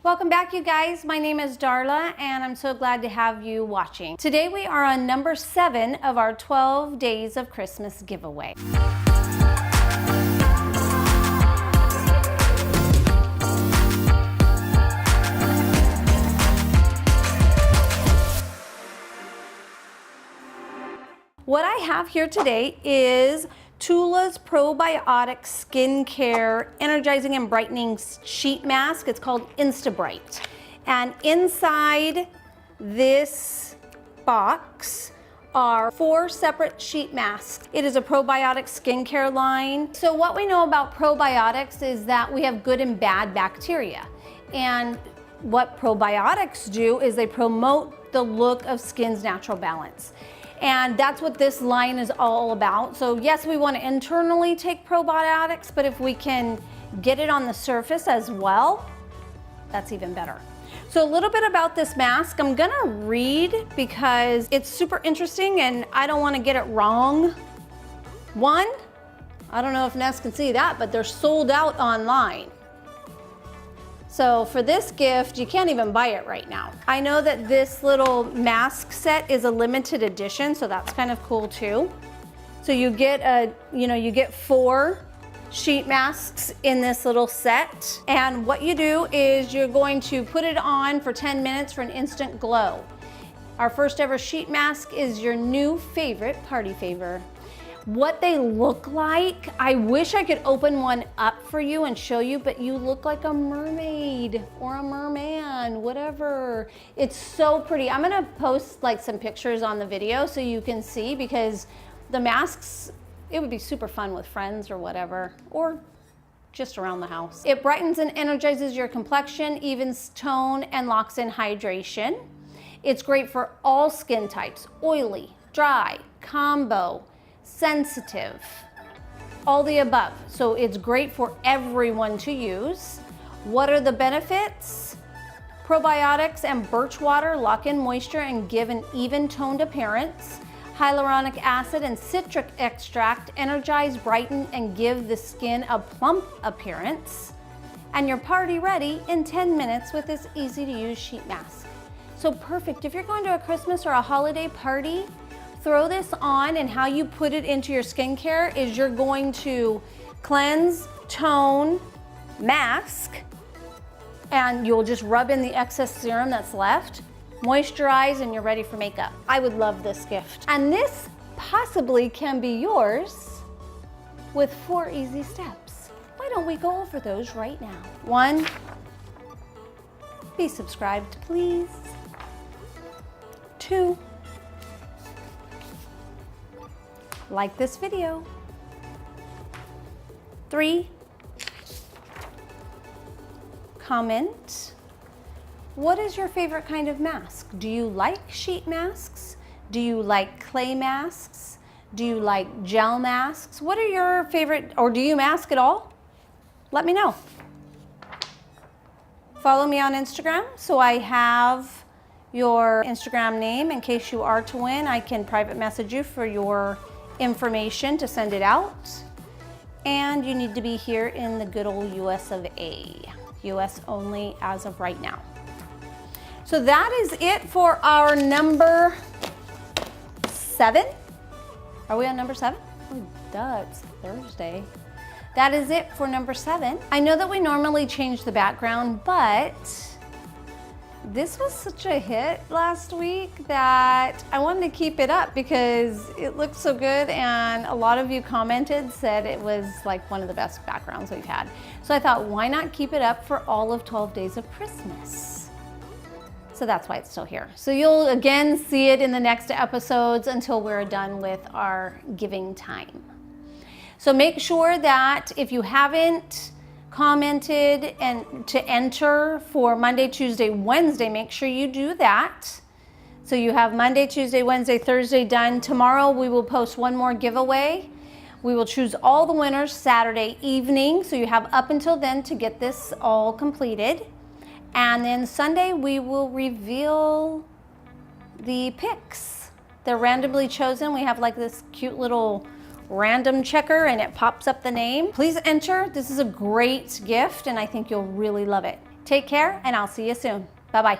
Welcome back, you guys. My name is Darla, and I'm so glad to have you watching. Today we are on number 7 of our 12 Days of Christmas giveaway. What I have here today is Tula's Probiotic Skin Care Energizing and Brightening Sheet Mask. It's called Instabright. And inside this box are 4 separate sheet masks. It is a probiotic skincare line. So what we know about probiotics is that we have good and bad bacteria. And what probiotics do is they promote the look of skin's natural balance. And that's what this line is all about. So yes, we want to internally take probiotics, but if we can get it on the surface as well, that's even better. So a little bit about this mask. I'm gonna read because it's super interesting and I don't want to get it wrong. One, I don't know if Ness can see that, but they're sold out online. So for this gift, you can't even buy it right now. I know that this little mask set is a limited edition, so that's kind of cool too. So you get you get 4 sheet masks in this little set. And what you do is you're going to put it on for 10 minutes for an instant glow. Our first ever sheet mask is your new favorite, party favor. What they look like, I wish I could open one up for you and show you, but you look like a mermaid or a merman, whatever. It's so pretty. I'm gonna post like some pictures on the video so you can see, because the masks, it would be super fun with friends or whatever, or just around the house. It brightens and energizes your complexion, evens tone, and locks in hydration. It's great for all skin types, oily, dry, combo, sensitive, all the above. So it's great for everyone to use. What are the benefits? Probiotics and birch water lock in moisture and give an even toned appearance. Hyaluronic acid and citric extract energize, brighten, and give the skin a plump appearance. And you're party ready in 10 minutes with this easy to use sheet mask. So perfect if you're going to a Christmas or a holiday party. Throw this on, and how you put it into your skincare is you're going to cleanse, tone, mask, and you'll just rub in the excess serum that's left, moisturize, and you're ready for makeup. I would love this gift. And this possibly can be yours with 4 easy steps. Why don't we go over those right now? 1, be subscribed, please. 2, like this video. 3, comment. What is your favorite kind of mask? Do you like sheet masks? Do you like clay masks? Do you like gel masks? What are your favorite, or do you mask at all? Let me know. Follow me on Instagram so I have your Instagram name in case you are to win. I can private message you for your information to send it out. And you need to be here in the good old US of A. US only as of right now. So that is it for our number 7. Are we on number 7? Oh, duh, it's Thursday. That is it for number 7. I know that we normally change the background, but this was such a hit last week that I wanted to keep it up because it looked so good, and a lot of you commented, said it was like one of the best backgrounds we've had. So I thought, why not keep it up for all of 12 days of Christmas? So that's why it's still here. So you'll again see it in the next episodes until we're done with our giving time. So make sure that if you haven't commented and to enter for Monday, Tuesday, Wednesday, make sure you do that. So you have Monday, Tuesday, Wednesday, Thursday done. Tomorrow we will post one more giveaway. We will choose all the winners Saturday evening. So you have up until then to get this all completed. And then Sunday we will reveal the picks. They're randomly chosen. We have like this cute little random checker and it pops up the name. Please enter. This is a great gift and I think you'll really love it. Take care, and I'll see you soon. Bye-bye.